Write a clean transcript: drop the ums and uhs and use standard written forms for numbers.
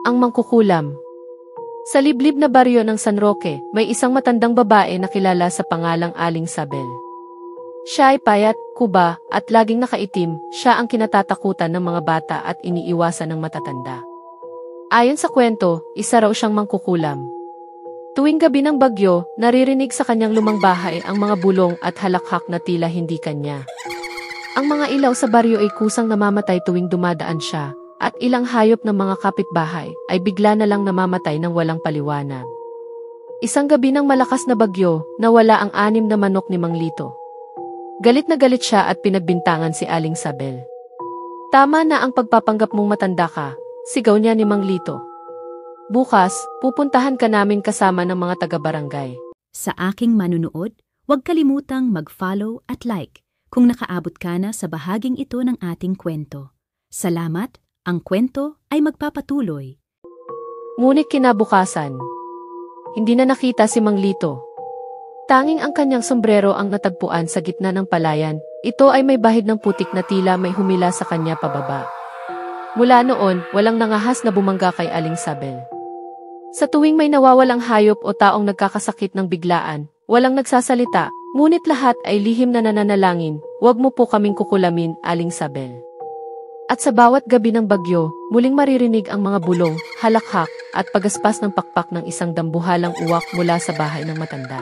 Ang mangkukulam. Sa liblib na baryo ng San Roque, may isang matandang babae na kilala sa pangalang Aling Sabel. Siya ay payat, kuba, at laging nakaitim. Siya ang kinatatakutan ng mga bata at iniiwasan ng matatanda. Ayon sa kwento, isa raw siyang mangkukulam. Tuwing gabi ng bagyo, naririnig sa kanyang lumang bahay ang mga bulong at halakhak na tila hindi kanya. Ang mga ilaw sa baryo ay kusang namamatay tuwing dumadaan siya, at ilang hayop ng mga kapitbahay ay bigla na lang namamatay ng walang paliwanag. Isang gabi ng malakas na bagyo, nawala ang 6 na manok ni Mang Lito. Galit na galit siya at pinagbintangan si Aling Sabel. "Tama na ang pagpapanggap mong matanda ka," sigaw niya ni Mang Lito. "Bukas, pupuntahan ka namin kasama ng mga taga-barangay." Sa aking manunood, huwag kalimutang mag-follow at like kung nakaabot ka na sa bahaging ito ng ating kwento. Salamat, ang kwento ay magpapatuloy. Ngunit kinabukasan, hindi na nakita si Mang Lito. Tanging ang kanyang sombrero ang natagpuan sa gitna ng palayan. Ito ay may bahid ng putik na tila may humila sa kanya pababa. Mula noon, walang nangahas na bumangga kay Aling Sabel. Sa tuwing may nawawalang hayop o taong nagkakasakit ng biglaan, walang nagsasalita, ngunit lahat ay lihim na nananalangin, "Huwag mo po kaming kukulamin, Aling Sabel." At sa bawat gabi ng bagyo, muling maririnig ang mga bulong, halakhak, at pagaspas ng pakpak ng isang dambuhalang uwak mula sa bahay ng matanda.